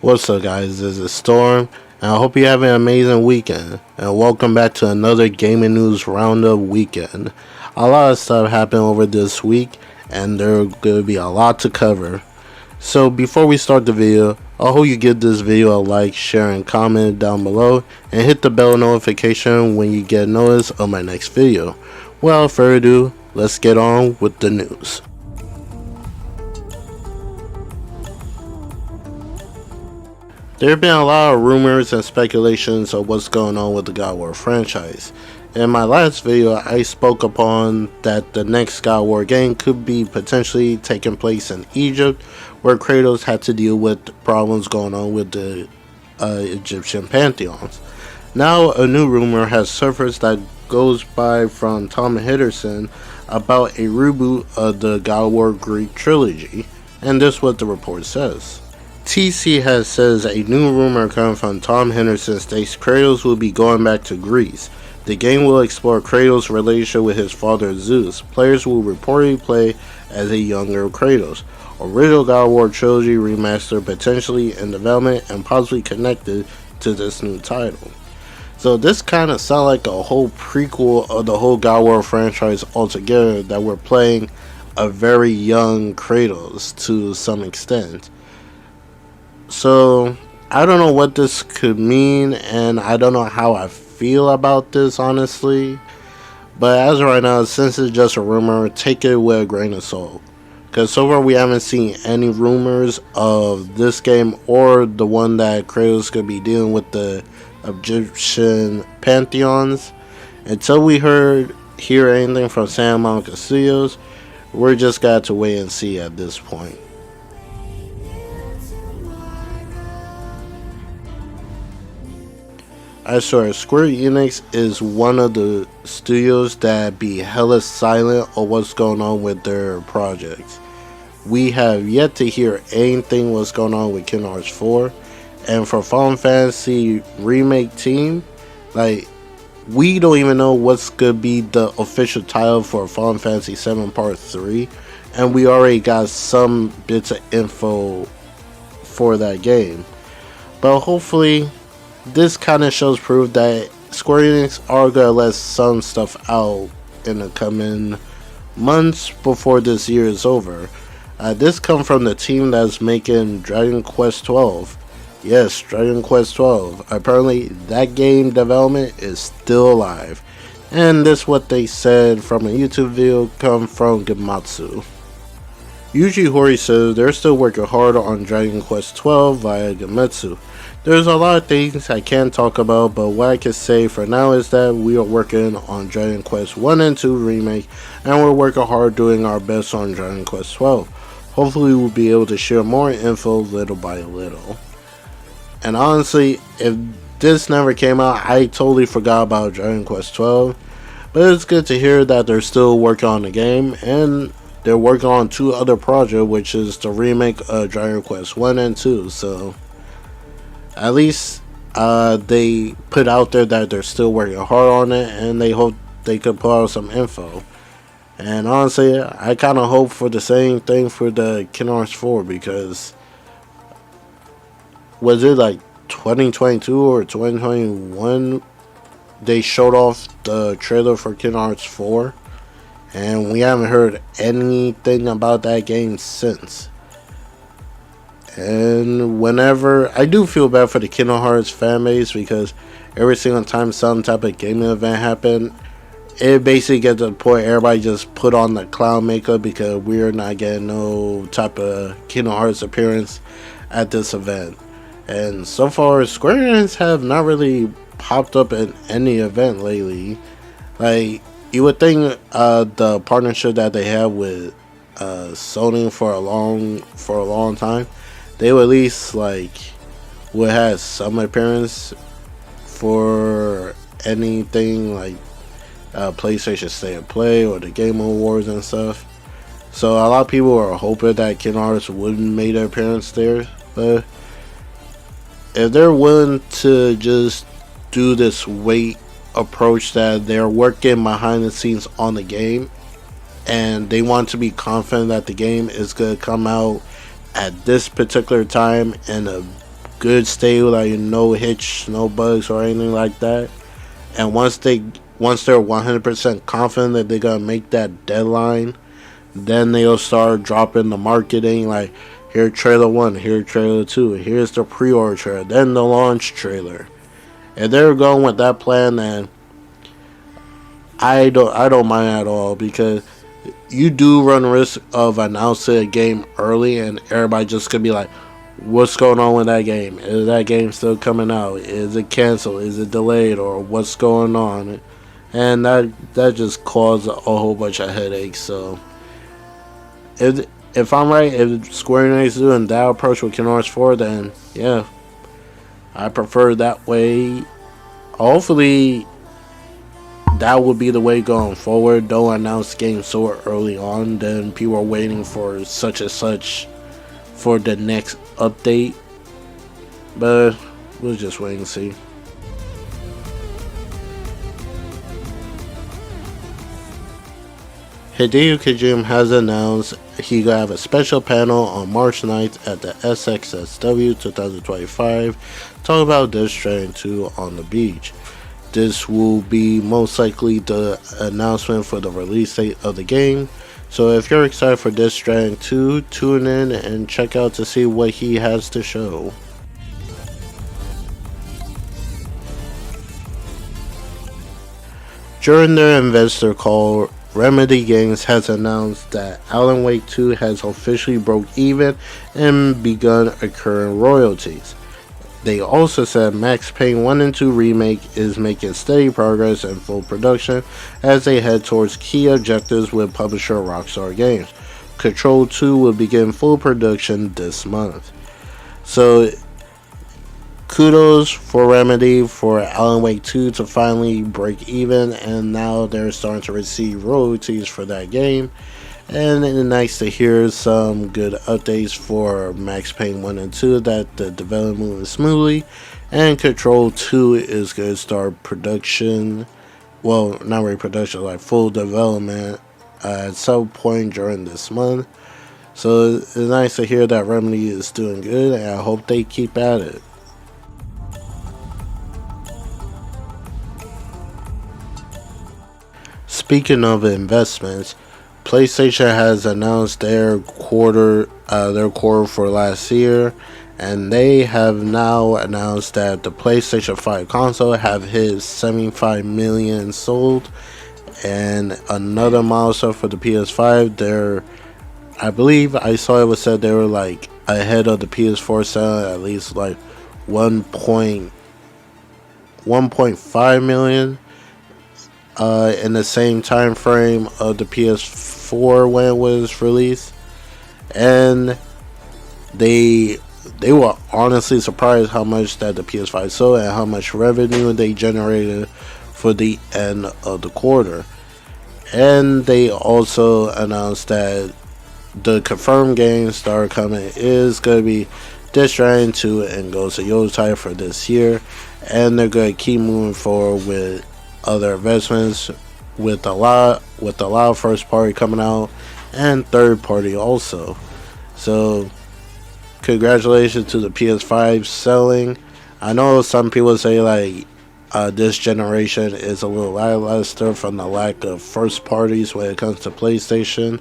What's up, guys? This is Storm, and I hope you have an amazing weekend. And welcome back to another gaming news roundup weekend. A lot of stuff happened over this week, and there's gonna be a lot to cover. So before we start the video, I hope you give this video a like, share, and comment down below, and hit the bell notification when you get notice of my next video. Without further ado, let's get on with the news. There have been a lot of rumors and speculations of what's going on with the God of War franchise. In my last video, I spoke upon that the next God of War game could be potentially taking place in Egypt, where Kratos had to deal with problems going on with the Egyptian pantheons. Now, a new rumor has surfaced that goes by from Tom Hiddleston about a reboot of the God of War Greek trilogy, and this is what the report says. TC has says a new rumor coming from Tom Henderson states Kratos will be going back to Greece. The game will explore Kratos' relationship with his father Zeus. Players will reportedly play as a younger Kratos. Original God of War trilogy remaster potentially in development and possibly connected to this new title. So this kind of sounds like a whole prequel of the whole God of War franchise altogether, that we're playing a very young Kratos to some extent. So I don't know what this could mean, and I don't know how I feel about this, honestly. But as of right now, since it's just a rumor, take it with a grain of salt, because so far we haven't seen any rumors of this game or the one that Kratos could be dealing with the Egyptian pantheons. Until we hear anything from Santa Monica Studios, we're just got to wait and see at this point. I swear, Square Enix is one of the studios that be hella silent on what's going on with their projects. We have yet to hear anything what's going on with Kingdom Hearts 4, and for Final Fantasy Remake team, like, we don't even know what's gonna be the official title for Final Fantasy 7 Part 3, and we already got some bits of info for that game. But hopefully this kind of shows proof that Square Enix are going to let some stuff out in the coming months before this year is over. This comes from the team that's making Dragon Quest 12. Yes, Dragon Quest 12. Apparently that game development is still alive. And this is what they said from a YouTube video come from Gematsu. Yuji Horii says they're still working hard on Dragon Quest 12 via Gematsu. There's a lot of things I can't talk about, but what I can say for now is that we are working on Dragon Quest 1 and 2 remake, and we're working hard doing our best on Dragon Quest 12. Hopefully we'll be able to share more info little by little. And honestly, if this never came out, I totally forgot about Dragon Quest 12, but it's good to hear that they're still working on the game, and they're working on two other projects, which is the remake of Dragon Quest 1 and 2, so at least they put out there that they're still working hard on it, and they hope they could put out some info. And honestly, I kind of hope for the same thing for the Kingdom Hearts 4, because was it like 2022 or 2021 they showed off the trailer for Kingdom Hearts 4, and we haven't heard anything about that game since. And whenever, I do feel bad for the Kingdom Hearts fan base, because every single time some type of gaming event happen, it basically gets to the point everybody just put on the clown makeup, because we're not getting no type of Kingdom Hearts appearance at this event. And so far, Square Enix have not really popped up in any event lately. Like, you would think the partnership that they have with Sony for a long time, they would at least would have some appearance for anything like PlayStation State of Play or the Game Awards and stuff. So a lot of people are hoping that Kingdom Hearts wouldn't make an appearance there. But if they're willing to just do this wait approach, that they're working behind the scenes on the game, and they want to be confident that the game is going to come out at this particular time in a good state, like no hitch, no bugs or anything like that. And once they're 100% confident that they're gonna make that deadline, then they'll start dropping the marketing, like here trailer 1, here trailer 2, here's the pre-order trailer, then the launch trailer. And they're going with that plan, and I don't mind at all, because you do run risk of announcing a game early and everybody just could be like, what's going on with that game? Is that game still coming out? Is it canceled? Is it delayed? Or what's going on? And that just caused a whole bunch of headaches. So if I'm right, if Square Enix is doing that approach with Kingdom Hearts 4, then yeah, I prefer that way. Hopefully that would be the way going forward. Don't announce games so early on, then people are waiting for such and such for the next update. But we'll just wait and see. Hideo Kojima has announced he gonna have a special panel on March 9th at the SXSW 2025 talking about Death Stranding 2 on the beach. This will be most likely the announcement for the release date of the game. So if you're excited for Death Stranding 2, tune in and check out to see what he has to show. During their investor call, Remedy Games has announced that Alan Wake 2 has officially broke even and begun accruing royalties. They also said Max Payne 1 and 2 Remake is making steady progress in full production as they head towards key objectives with publisher Rockstar Games. Control 2 will begin full production this month. So kudos for Remedy for Alan Wake 2 to finally break even, and now they're starting to receive royalties for that game. And it's nice to hear some good updates for Max Payne 1 and 2, that the development moving smoothly, and Control 2 is going to start production, well, not really production, like full development at some point during this month. So it's nice to hear that Remedy is doing good, and I hope they keep at it. Speaking of investments, PlayStation has announced their quarter for last year, and they have now announced that the PlayStation 5 console have hit 75 million sold, and another milestone for the PS5. I believe I saw it was said they were like ahead of the PS4 selling at least like 1.5 million. In the same time frame of the PS4 when it was released, and they were honestly surprised how much that the PS5 sold and how much revenue they generated for the end of the quarter. And they also announced that the confirmed games that are coming is going to be Death Stranding 2 and Ghost of Yotei for this year, and they're going to keep moving forward with other investments with a lot of first party coming out and third party also. So congratulations to the PS5 selling. I know some people say like this generation is a little lackluster from the lack of first parties when it comes to PlayStation,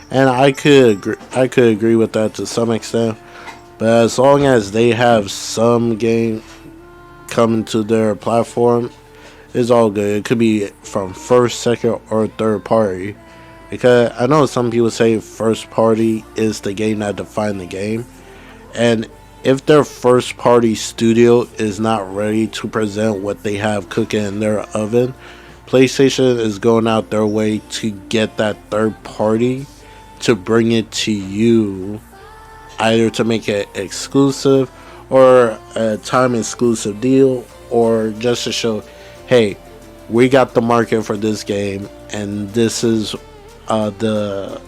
and I could agree with that to some extent. But as long as they have some game coming to their platform, it's all good. It could be from first, second, or third party. Because I know some people say first party is the game that defines the game. And if their first party studio is not ready to present what they have cooking in their oven, PlayStation is going out their way to get that third party to bring it to you, either to make it exclusive or a time exclusive deal, or just to show, hey, we got the market for this game, and this is the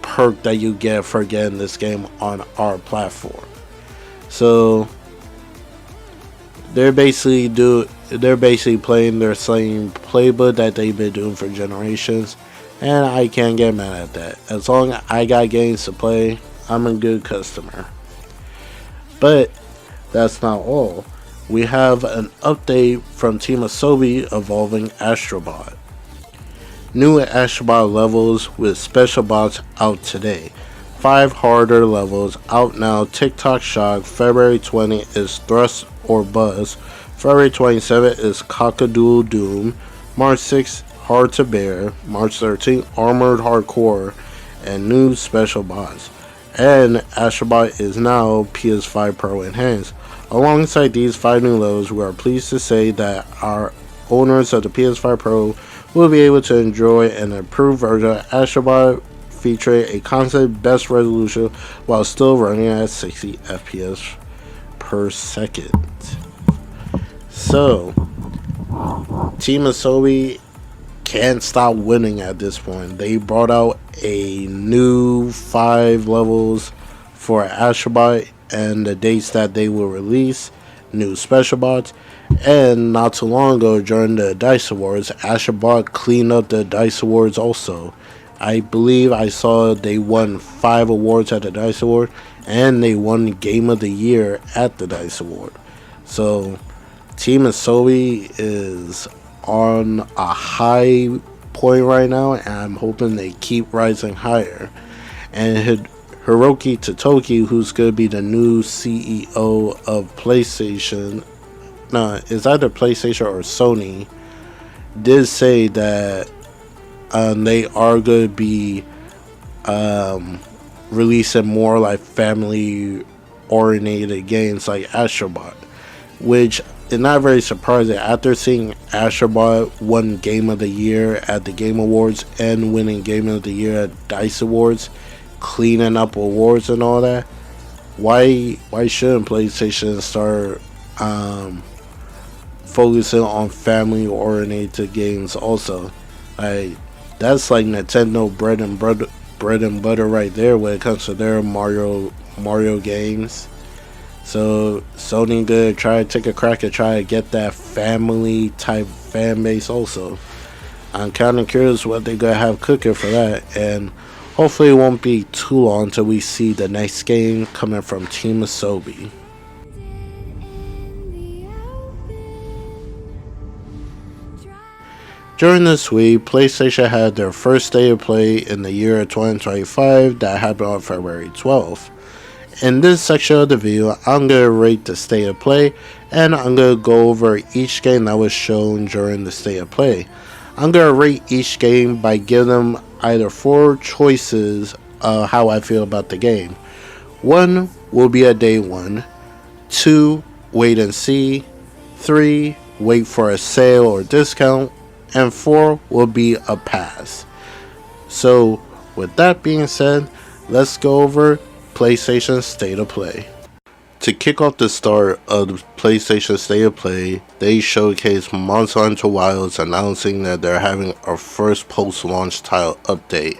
perk that you get for getting this game on our platform. So they're basically playing their same playbook that they've been doing for generations, and I can't get mad at that. As long as I got games to play, I'm a good customer. But that's not all. We have an update from Team Asobi involving Astro Bot. New Astro Bot levels with special bots out today. 5 harder levels out now. TikTok Shock. February 20 is Thrust or Buzz. February 27 is Cockadoodle Doom. March 6 Hard to Bear. March 13 Armored Hardcore. And new special bots. And Astro Bot is now PS5 Pro Enhanced. Alongside these 5 new levels, we are pleased to say that our owners of the PS5 Pro will be able to enjoy an improved version of Astro Bot featuring a constant best resolution while still running at 60 FPS per second. So, Team Asobi can't stop winning at this point. They brought out a new 5 levels for Astro Bot and the dates that they will release, new special bots, and not too long ago during the DICE Awards, Astro Bot cleaned up the DICE Awards also. I believe I saw they won 5 awards at the DICE Award, and they won Game of the Year at the DICE Award. So, Team Asobi is on a high point right now, and I'm hoping they keep rising higher. And Hiroki Totoki, who's going to be the new CEO of PlayStation, it's either PlayStation or Sony, did say that they are going to be releasing more like family oriented games like Astro Bot, which is not very surprising after seeing Astro Bot won Game of the Year at the Game Awards and winning Game of the Year at DICE Awards, cleaning up awards and all that. Why shouldn't PlayStation start focusing on family oriented games also? Like, that's like Nintendo bread and butter right there when it comes to their Mario games. So Sony gonna try to take a crack and try to get that family type fan base also. I'm kind of curious what they're gonna have cooking for that, and hopefully it won't be too long until we see the next game coming from Team Asobi. During this week, PlayStation had their first day of play in the year of 2025 that happened on February 12th. In this section of the video, I'm going to rate the state of play, and I'm going to go over each game that was shown during the state of play. I'm going to rate each game by giving them either 4 choices of how I feel about the game. 1 will be a day 1, 2, wait and see, 3, wait for a sale or discount, and 4 will be a pass. So, with that being said, let's go over PlayStation State of Play. To kick off the start of the PlayStation State of Play, they showcased Monster Hunter Wilds, announcing that they're having a first post-launch title update.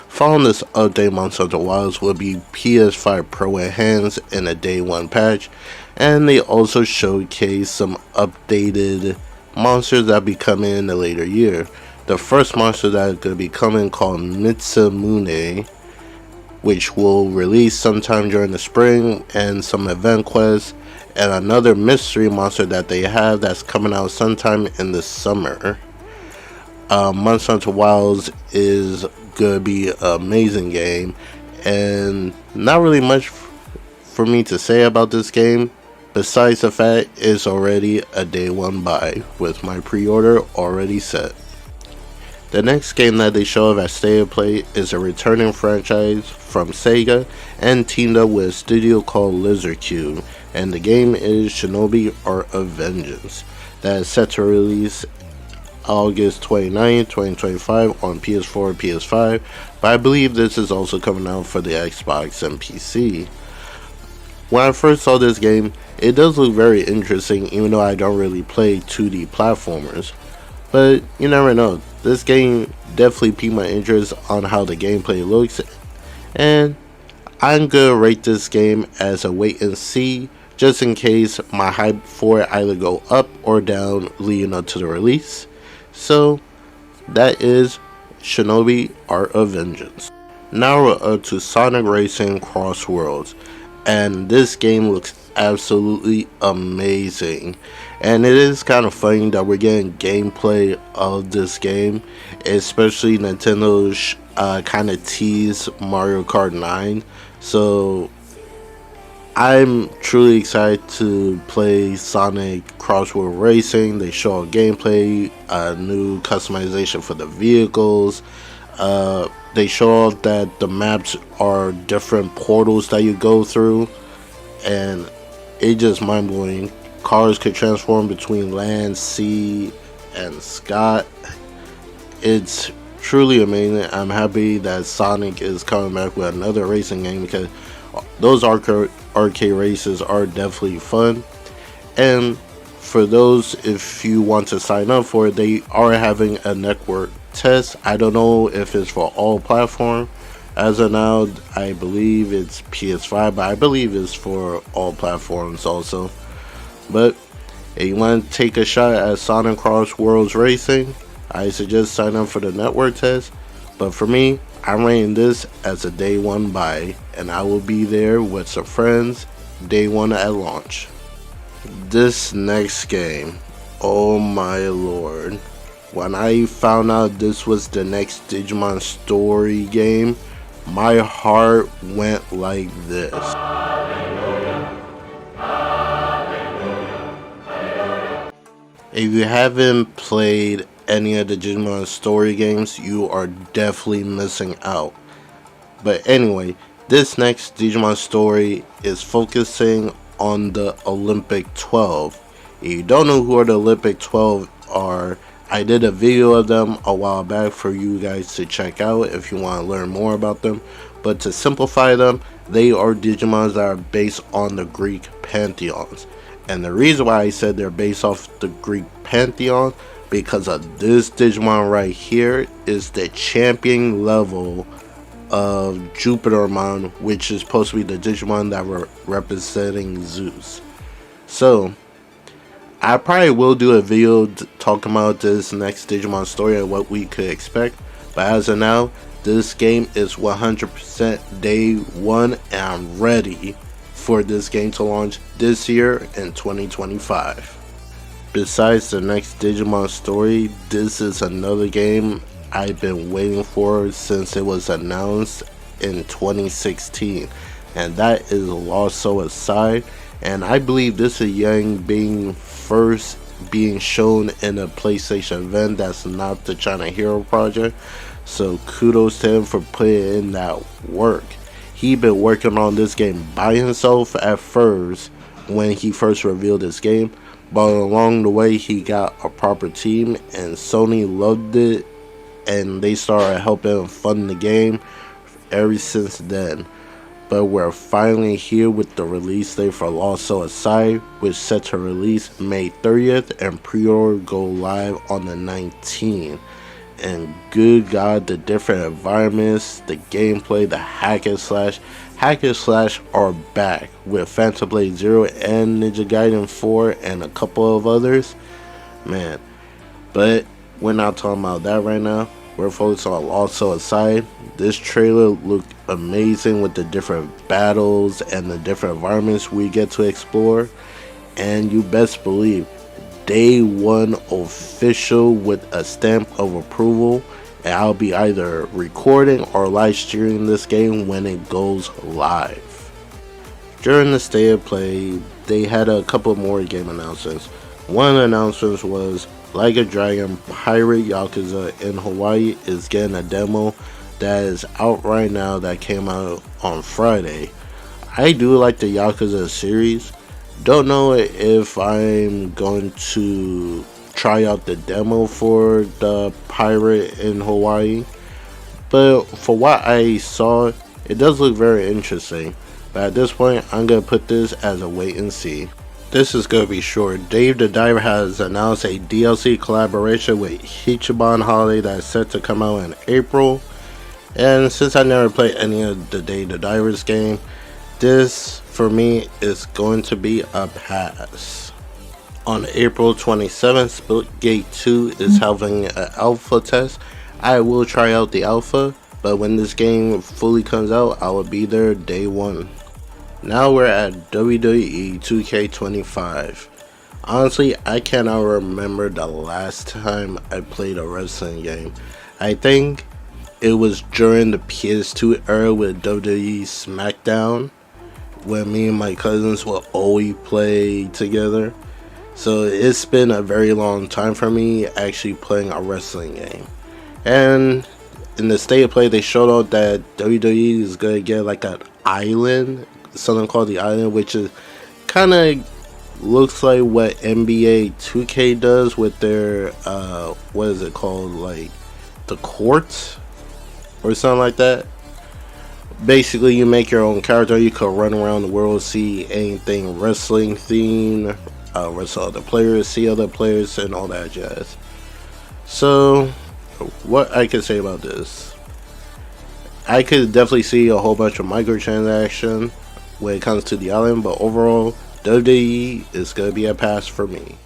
Following this update, Monster Hunter Wilds will be PS5 Pro Enhanced in a day 1 patch, and they also showcased some updated monsters that be coming in the later year. The first monster that is going to be coming, called Mitsamune, which will release sometime during the spring, and some event quests, and another mystery monster that they have that's coming out sometime in the summer. Monster Hunter Wilds is going to be an amazing game, and not really much for me to say about this game, besides the fact it's already a day 1 buy, with my pre-order already set. The next game that they show of at State of Play is a returning franchise from Sega and teamed up with a studio called Lizard Cube, and the game is Shinobi Art of Vengeance, that is set to release August 29, 2025 on PS4 and PS5, but I believe this is also coming out for the Xbox and PC. When I first saw this game, it does look very interesting, even though I don't really play 2D platformers. But you never know, this game definitely piqued my interest on how the gameplay looks, and I'm gonna rate this game as a wait and see, just in case my hype for it either go up or down leading up to the release. So that is Shinobi Art of Vengeance. Now we're up to Sonic Racing Cross Worlds. and this game looks absolutely amazing. And it is kind of funny that we're getting gameplay of this game, especially Nintendo kind of teased Mario Kart 9. So I'm truly excited to play Sonic Crossword Racing. They show gameplay, new customization for the vehicles. They show off that the maps are different portals that you go through, and it just mind blowing. Cars could transform between land, sea, and sky. It's truly amazing. I'm happy that Sonic is coming back with another racing game, because those arcade races are definitely fun. And for those, if you want to sign up for it, they are having a network test. I don't know if it's for all platforms. As of now, I believe it's PS5, but I believe it's for all platforms also. But if you want to take a shot at Sonic Cross Worlds Racing, I suggest sign up for the network test. But for me, I'm rating this as a day one buy, and I will be there with some friends day one at launch. This next game, oh my lord. When I found out this was the next Digimon story game, my heart went like this. If you haven't played any of the Digimon story games, you are definitely missing out. But anyway, this next Digimon story is focusing on the Olympic 12. If you don't know who the Olympic 12 are, I did a video of them a while back for you guys to check out if you want to learn more about them. But to simplify them, they are Digimons that are based on the Greek pantheons. And the reason why I said they're based off the Greek pantheon, because of this Digimon right here is the champion level of Jupitermon, which is supposed to be the Digimon that were representing Zeus. So I probably will do a video talking about this next Digimon story and what we could expect. But as of now, this game is 100% day one, and I'm ready for this game to launch this year in 2025. Besides the next Digimon story, this is another game I've been waiting for since it was announced in 2016, and that is Lost Soul Aside. And I believe this is Yang being first being shown in a PlayStation event that's not the China Hero Project. So kudos to him for putting in that work. He been working on this game by himself at first when he first revealed this game, but along the way he got a proper team, and Sony loved it and they started helping him fund the game ever since then. But we're finally here with the release date for Lost Soul Aside, which is set to release May 30th and pre-order go live on the 19th. And good god, the different environments, the gameplay, the hack and slash are back with Phantom Blade 0 and Ninja Gaiden 4 and a couple of others. Man, but we're not talking about that right now. We're focused on Lost Soul Aside. This trailer looked amazing with the different battles and the different environments we get to explore. And you best believe, day one official with a stamp of approval. And I'll be either recording or live streaming this game when it goes live. During the state of play, they had a couple more game announcements. One of the announcements was Like a Dragon Pirate Yakuza in Hawaii is getting a demo that is out right now that came out on Friday. I do like the Yakuza series. Don't know if I'm going to try out the demo for the Pirate in Hawaii, but for what I saw, it does look very interesting. But at this point, I'm going to put this as a wait and see. This is going to be short. Dave the Diver has announced a DLC collaboration with Ichiban Holiday that is set to come out in April. And since I never played any of the Dave the Divers game, this for me is going to be a pass. On April 27th, Splitgate 2 is having an alpha test. I will try out the alpha, but when this game fully comes out, I will be there day one. Now we're at WWE 2K25. Honestly, I cannot remember the last time I played a wrestling game. I think it was during the PS2 era with WWE SmackDown, when me and my cousins would always play together. So it's been a very long time for me actually playing a wrestling game. And in the state of play, they showed out that WWE is gonna get like an island, something called the island, which is kind of looks like what NBA 2K does with their what is it called, like the courts or something like that. Basically, you make your own character. You could run around the world, see anything wrestling themed, wrestle other players, see other players, and all that jazz. So, what I can say about this, I could definitely see a whole bunch of microtransactions when it comes to the island, but overall, WWE is gonna be a pass for me.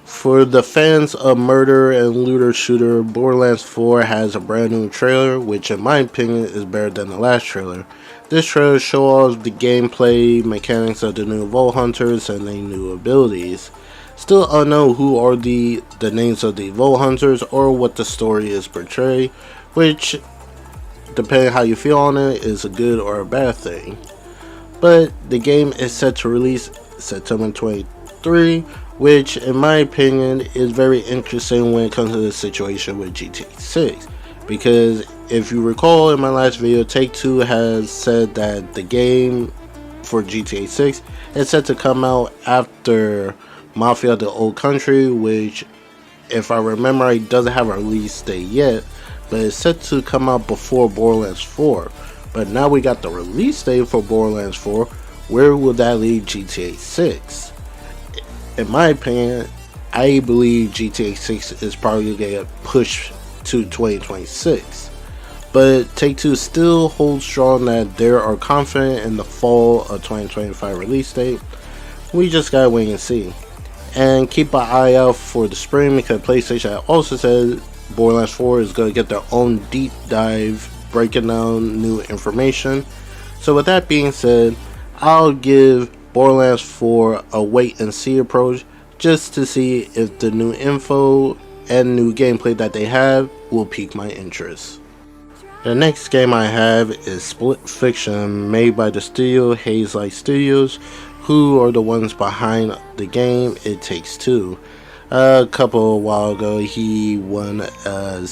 For the fans of murder and looter shooter, Borderlands 4 has a brand new trailer, which in my opinion is better than the last trailer. This trailer shows off the gameplay mechanics of the new Vault Hunters and their new abilities. Still unknown who are the names of the Vault Hunters or what the story is portrayed, which, depending how you feel on it, is a good or a bad thing. But the game is set to release September 23, which in my opinion is very interesting when it comes to the situation with GTA 6. Because if you recall in my last video, Take-Two has said that the game for GTA 6 is set to come out after Mafia the Old Country, which, if I remember right, doesn't have a release date yet, but it's set to come out before Borderlands 4. But now we got the release date for Borderlands 4. Where will that leave GTA 6? In my opinion, I believe GTA 6 is probably going to get pushed to 2026. But Take-Two still holds strong that they are confident in the fall of 2025 release date. We just gotta wait and see. And keep an eye out for the spring, because PlayStation also said Borderlands 4 is going to get their own deep dive breaking down new information. So with that being said, I'll give Borderlands 4 a wait and see approach, just to see if the new info and new gameplay that they have will pique my interest. The next game I have is Split Fiction, made by the studio Hazelight Studios, who are the ones behind the game It Takes Two. A couple of while ago, he won a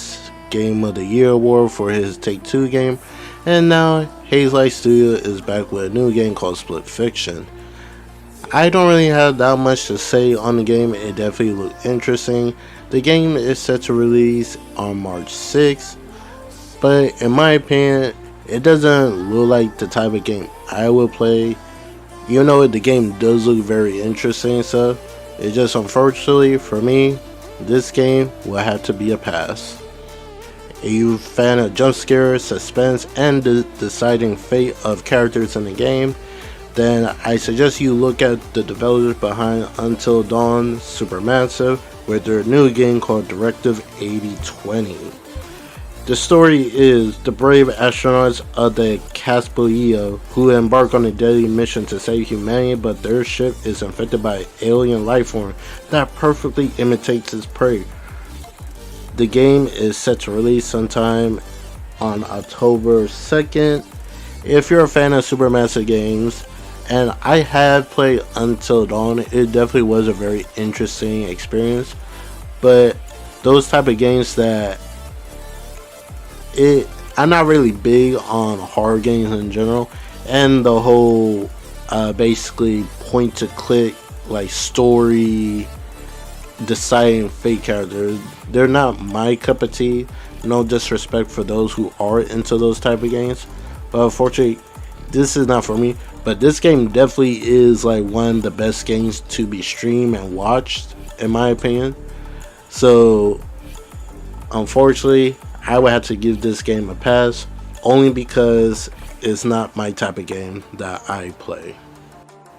Game of the Year award for his Take-Two game, and now Hazelight Studio is back with a new game called Split Fiction. I don't really have that much to say on the game. It definitely looked interesting. The game is set to release on March 6th, but in my opinion, it doesn't look like the type of game I would play. You know, the game does look very interesting and stuff. It's just, unfortunately for me, this game will have to be a pass. If you're a fan of jump scares, suspense, and the deciding fate of characters in the game, then I suggest you look at the developers behind Until Dawn Supermassive with their new game called Directive 8020. The story is the brave astronauts of the Caspelia who embark on a deadly mission to save humanity, but their ship is infected by an alien lifeform that perfectly imitates its prey. The game is set to release sometime on October 2nd. If you're a fan of Supermassive games, and I have played Until Dawn, it definitely was a very interesting experience. But those type of games that I'm not really big on horror games in general, and the whole basically point to click like story deciding fake characters, they're not my cup of tea. No disrespect for those who are into those type of games, but unfortunately this is not for me. But this game definitely is like one of the best games to be streamed and watched, in my opinion. So unfortunately, I would have to give this game a pass, only because it's not my type of game that I play.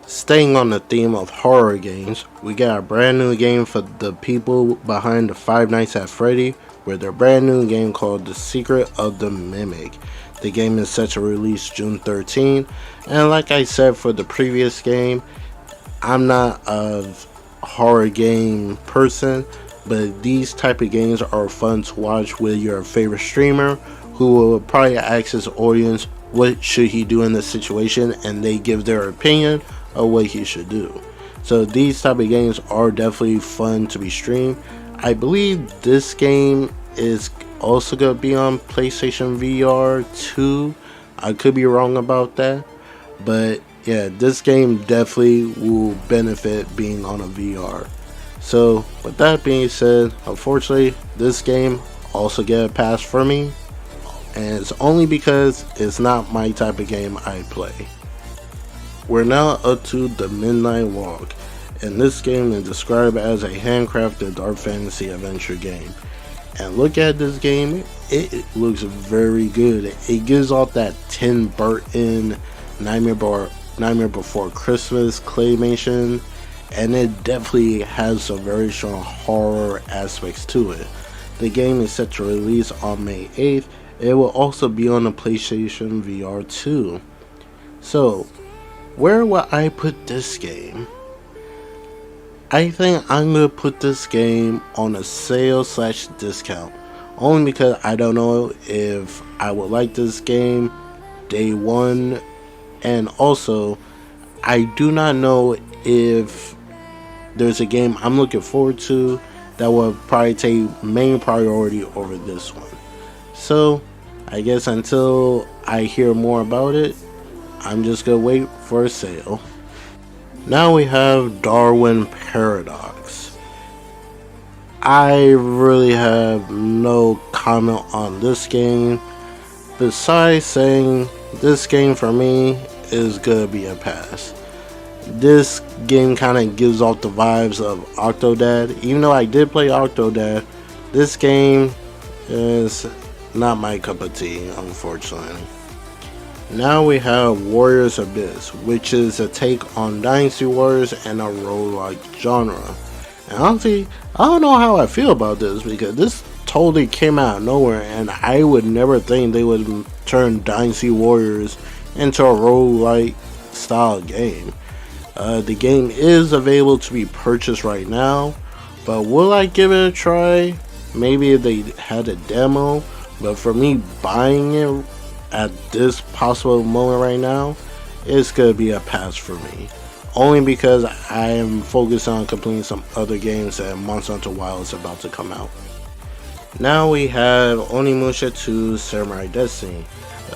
Staying on the theme of horror games, we got a brand new game for the people behind the Five Nights at Freddy with their brand new game called The Secret of the Mimic. The game is set to release June 13th, and like I said for the previous game, I'm not a horror game person, but these type of games are fun to watch with your favorite streamer who will probably ask his audience what should he do in this situation, and they give their opinion of what he should do. So these type of games are definitely fun to be streamed. I believe this game is also going to be on PlayStation VR 2. I could be wrong about that, but yeah, this game definitely will benefit being on a VR. So with that being said, unfortunately this game also get a pass for me, and it's only because it's not my type of game I play. We're now up to the Midnight Walk, and this game is described as a handcrafted dark fantasy adventure game. And look at this game, it looks very good. It gives off that Tim Burton Nightmare Before Christmas claymation, and it definitely has some very strong horror aspects to it. The game is set to release on May 8th. It will also be on the PlayStation VR 2. So, where will I put this game? I think I'm going to put this game on a sale / discount. Only because I don't know if I would like this game day one. And also, I do not know if there's a game I'm looking forward to that will probably take main priority over this one. So, I guess until I hear more about it, I'm just going to wait for a sale. Now we have Darwin Paradox. I really have no comment on this game, besides saying this game for me is gonna be a pass. This game kind of gives off the vibes of Octodad. Even though I did play Octodad, this game is not my cup of tea, unfortunately. Now we have Warriors Abyss, which is a take on Dynasty Warriors and a roguelike genre. And honestly, I don't know how I feel about this, because this totally came out of nowhere, and I would never think they would turn Dynasty Warriors into a roguelike style game. The game is available to be purchased right now, but will I give it a try? Maybe if they had a demo, but for me buying it at this possible moment right now, it's gonna be a pass for me. Only because I am focused on completing some other games that Monster Hunter Wilds is about to come out. Now we have Onimusha 2 Samurai Destiny,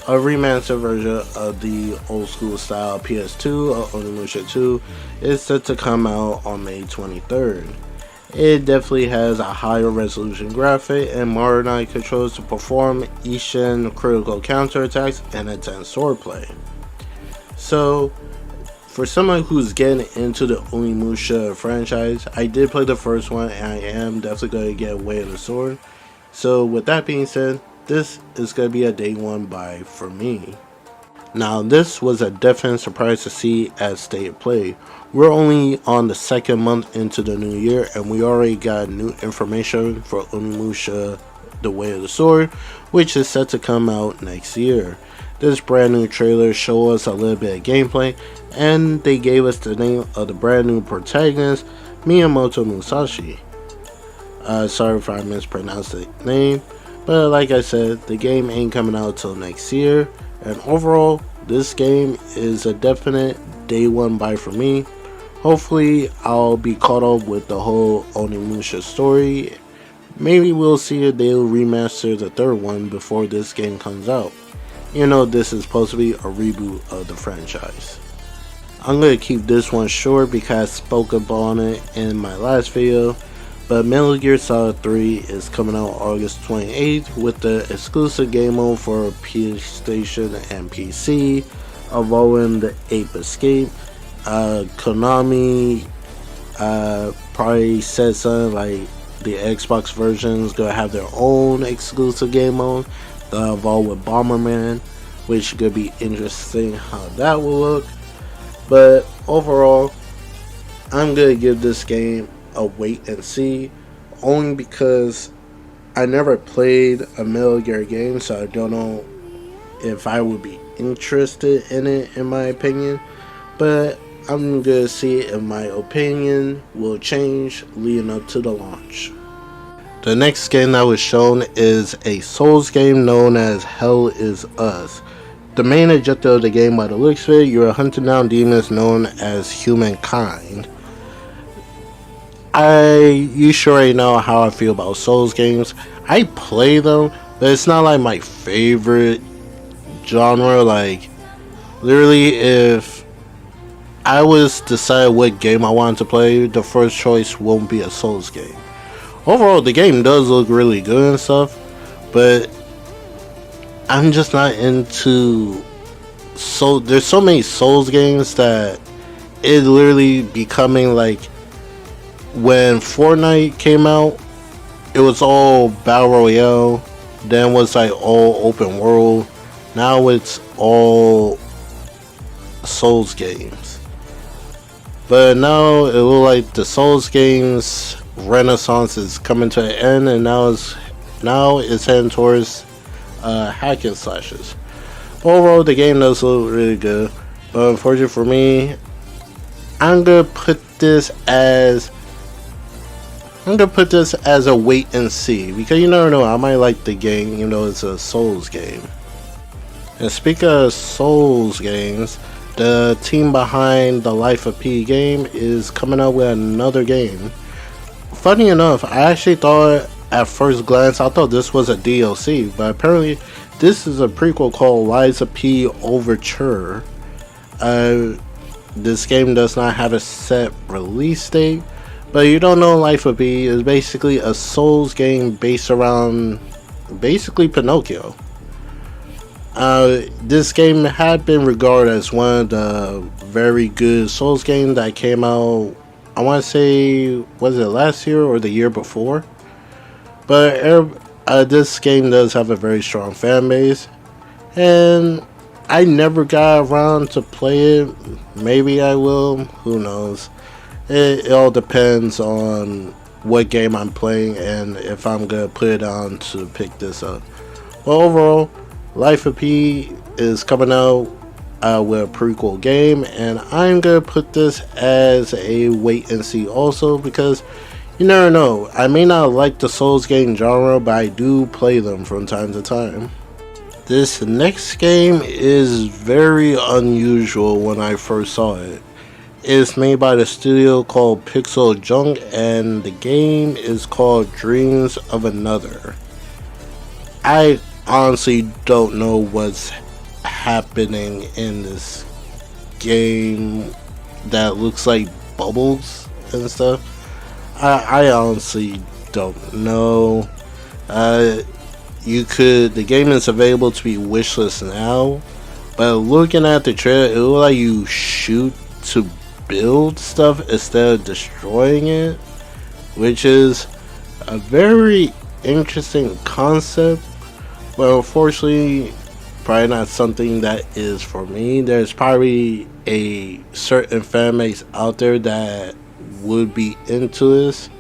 a remastered version of the old school style PS2 of Onimusha 2 is set to come out on May 23rd. It definitely has a higher resolution graphic and modernized controls to perform Ishin critical counterattacks and intense swordplay. So, for someone who's getting into the Onimusha franchise, I did play the first one and I am definitely going to get Way of the Sword. So with that being said, this is going to be a day one buy for me. Now this was a definite surprise to see at State of Play. We're only on the second month into the new year and we already got new information for Onimusha The Way of the Sword, which is set to come out next year. This brand new trailer showed us a little bit of gameplay, and they gave us the name of the brand new protagonist, Miyamoto Musashi. Sorry if I mispronounced the name, but like I said, the game ain't coming out till next year, and overall, this game is a definite day one buy for me. Hopefully, I'll be caught up with the whole Onimusha story. Maybe we'll see if they'll remaster the third one before this game comes out. You know, this is supposed to be a reboot of the franchise. I'm going to keep this one short because I spoke about it in my last video, but Metal Gear Solid 3 is coming out August 28th with the exclusive game mode for PlayStation and PC, involving the Ape Escape. Konami probably said something like the Xbox version is going to have their own exclusive game mode involved with Bomberman, which could be interesting how that will look. But overall, I'm gonna give this game a wait and see, only because I never played a Metal Gear game, so I don't know if I would be interested in it, in my opinion. But I'm gonna see if my opinion will change leading up to the launch. The next game that was shown is a Souls game known as Hell Is Us. The main objective of the game, by the looks of it, you're hunting down demons known as humankind. You sure already know how I feel about Souls games. I play them, but it's not like my favorite genre. Like, literally, if I was decide what game I wanted to play, the first choice won't be a Souls game. Overall, the game does look really good and stuff, but I'm just not into. So there's so many Souls games that it literally becoming like when Fortnite came out, it was all battle royale, then was like all open world. Now it's all Souls games. But now it looks like the Souls games renaissance is coming to an end, and now it's heading towards hack and slashes. Overall, the game does look really good, but unfortunately for me, I'm gonna put this as a wait and see, because you never know, I might like the game, you know, it's a Souls game. And speaking of Souls games, the team behind the Life of P game is coming out with another game. Funny enough, I actually thought at first glance, I thought this was a DLC, but apparently this is a prequel called Lies of P Overture. This game does not have a set release date, but you don't know, Life of P is basically a Souls game based around basically Pinocchio. This game had been regarded as one of the very good Souls games that came out, I want to say, was it last year or the year before? But this game does have a very strong fan base, and I never got around to play it. Maybe I will, who knows. It all depends on what game I'm playing and if I'm going to put it on to pick this up. But overall, Life of P is coming out with a prequel game, and I'm gonna put this as a wait and see also, because you never know, I may not like the Souls game genre, but I do play them from time to time. This next game is very unusual. When I first saw it, it's made by the studio called Pixel Junk, and the game is called Dreams of Another. I honestly don't know what's happening in this game that looks like bubbles and stuff. I honestly don't know. The game is available to be wishlist now, but looking at the trailer, it looks like you shoot to build stuff instead of destroying it, which is a very interesting concept, but unfortunately probably not something that is for me. There's probably a certain fan base out there that would be into this,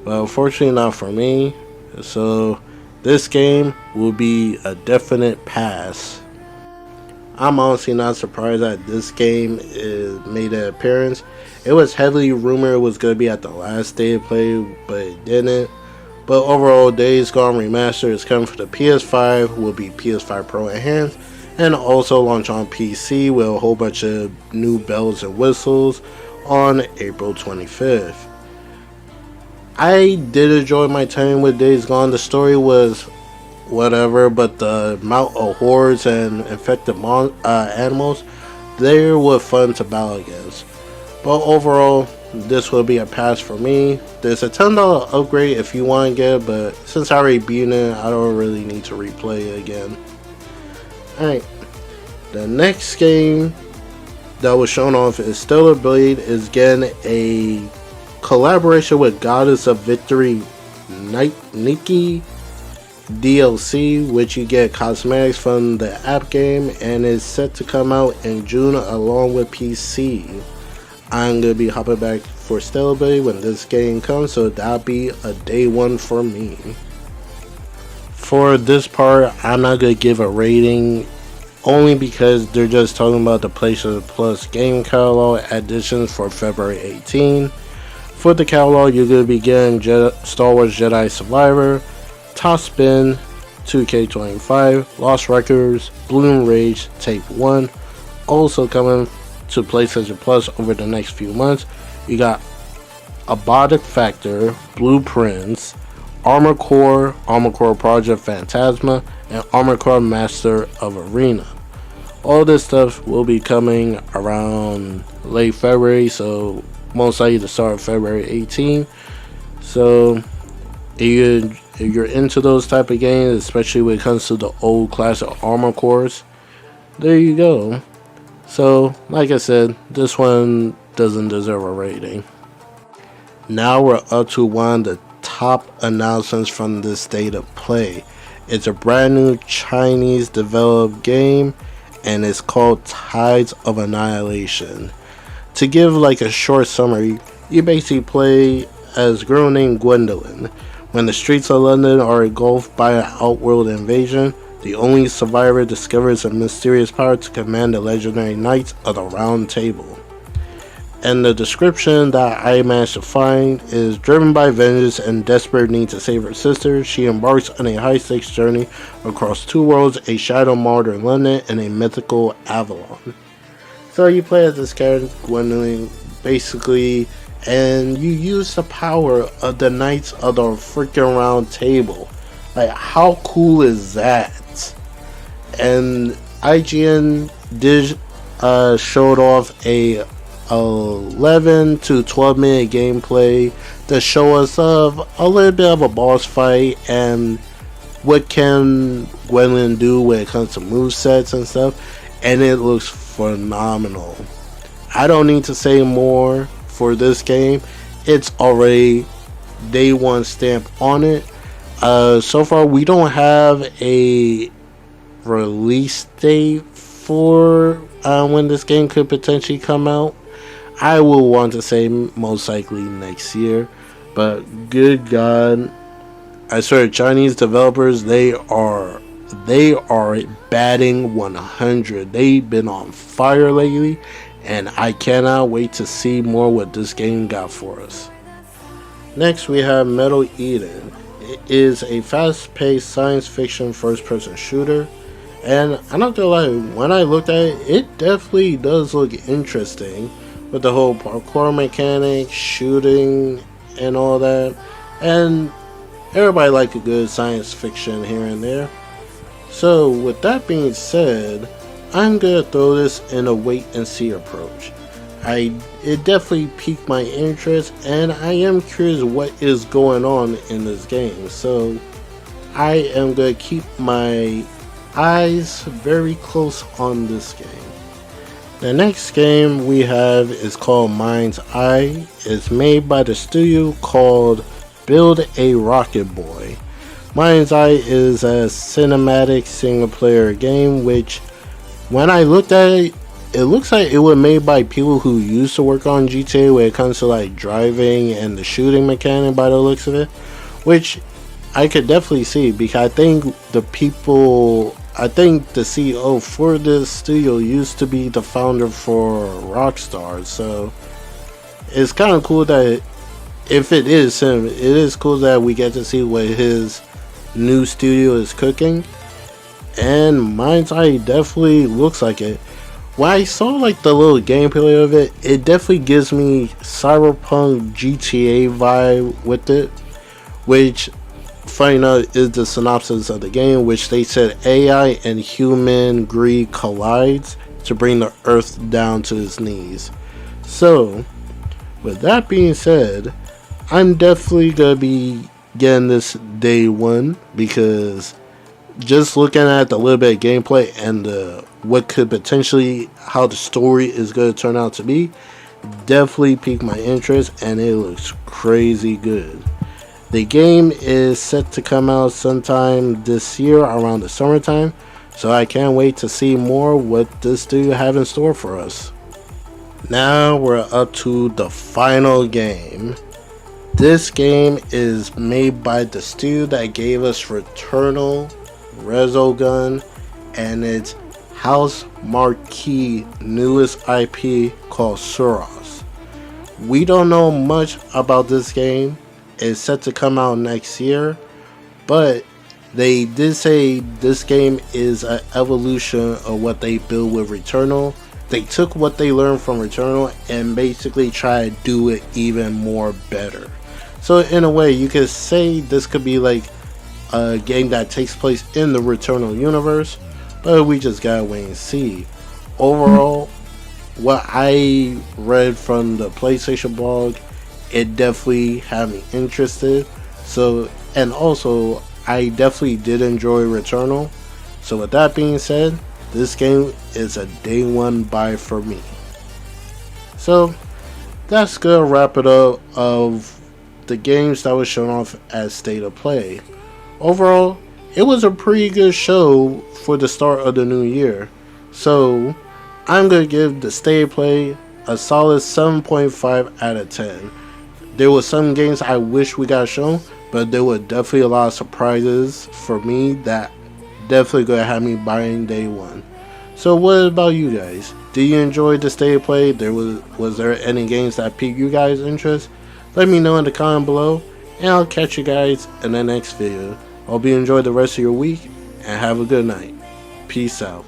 but unfortunately not for me. So this game will be a definite pass. I'm honestly not surprised that this game made an appearance. It was heavily rumored it was going to be at the last day of play, but it didn't. But overall, Days Gone Remastered is coming for the PS5, will be PS5 Pro Enhanced, and also launch on PC with a whole bunch of new bells and whistles on April 25th. I did enjoy my time with Days Gone. The story was whatever, but the amount of hordes and infected animals, they were fun to battle against. But overall, this will be a pass for me. There's a $10 upgrade if you want to get it, but since I already beat it, I don't really need to replay it again. Alright, the next game that was shown off is Stellar Blade is getting a collaboration with Goddess of Victory Nikki DLC, which you get cosmetics from the app game, and is set to come out in June along with PC. I'm gonna be hopping back for Stellar Blade when this game comes, so that'll be a day one for me. For this part, I'm not gonna give a rating only because they're just talking about the PlayStation Plus game catalog additions for February 18. For the catalog, you're going to be getting Star Wars Jedi Survivor, Top Spin, 2K25, Lost Records, Bloom Rage, Tape 1. Also coming to PlayStation Plus over the next few months, you got Abodic Factor, Blueprints, Armor Core Project Phantasma, and Armor Core Master of Arena. All this stuff will be coming around late February, so most likely to start February 18. So if you're into those type of games, especially when it comes to the old classic Armor Cores, there you go. So like I said, this one doesn't deserve a rating. Now we're up to one of the top announcements from this state of play. It's a brand new Chinese developed game, and it's called Tides of Annihilation. To give like a short summary, you basically play as a girl named Gwendolyn. When the streets of London are engulfed by an outworld invasion, the only survivor discovers a mysterious power to command the legendary Knights of the Round Table. And the description that I managed to find is driven by vengeance and desperate need to save her sister, she embarks on a high-stakes journey across two worlds, a shadow modern London and a mythical Avalon. So you play as this character, Gwendolyn, basically, and you use the power of the Knights of the freaking Round Table. Like, how cool is that? And IGN did showed off a 11 to 12 minute gameplay to show us of a little bit of a boss fight and what can Gwendolyn do when it comes to movesets and stuff, and it looks phenomenal. I don't need to say more for this game. It's already day one stamp on it. So far we don't have a release date for when this game could potentially come out. I will want to say most likely next year, but good God, I swear, Chinese developers, they are batting 100. They've been on fire lately, and I cannot wait to see more what this game got for us. Next, we have Metal Eden. It is a fast-paced science fiction first-person shooter, and I'm not gonna lie, when I looked at it, it definitely does look interesting with the whole parkour mechanic, shooting, and all that. And everybody like a good science fiction here and there. So with that being said, I'm gonna throw this in a wait and see approach. It definitely piqued my interest, and I am curious what is going on in this game. So I am gonna keep my eyes very close on this game. The next game we have is called Mind's Eye. It's made by the studio called Build a Rocket Boy. Mind's Eye is a cinematic single player game which, when I looked at it, it looks like it was made by people who used to work on GTA when it comes to like driving and the shooting mechanic by the looks of it, which I could definitely see, because I think the CEO for this studio used to be the founder for Rockstar. So it's kind of cool that if it is him, it is cool that we get to see what his new studio is cooking. And Mind's Eye definitely looks like it. When I saw like the little gameplay of it, it definitely gives me Cyberpunk GTA vibe with it, which, funny enough, is the synopsis of the game, which they said AI and human greed collides to bring the Earth down to its knees. So, with that being said, I'm definitely gonna be getting this day one, because just looking at the little bit of gameplay and what could potentially, how the story is going to turn out to be, definitely piqued my interest, and it looks crazy good. The game is set to come out sometime this year around the summertime, so I can't wait to see more what this studio have in store for us. Now we're up to the final game. This game is made by the studio that gave us Returnal, Resogun, and it's house marquee newest IP called Suros. We don't know much about this game. It's set to come out next year, but they did say this game is an evolution of what they built with Returnal. They took what they learned from Returnal and basically tried to do it even more better. So in a way, you could say this could be like a game that takes place in the Returnal universe, but we just gotta wait and see. Overall, what I read from the PlayStation blog, it definitely had me interested. So, and also, I definitely did enjoy Returnal. So with that being said, this game is a day one buy for me. So that's gonna wrap it up of the games that was shown off as State of Play. Overall, it was a pretty good show for the start of the new year. So I'm gonna give the State of Play a solid 7.5 out of 10. There were some games I wish we got shown, but there were definitely a lot of surprises for me that definitely gonna have me buying day one. So what about you guys? Did you enjoy the State of Play? Was there any games that piqued you guys' interest? Let me know in the comment below, and I'll catch you guys in the next video. Hope you enjoy the rest of your week, and have a good night. Peace out.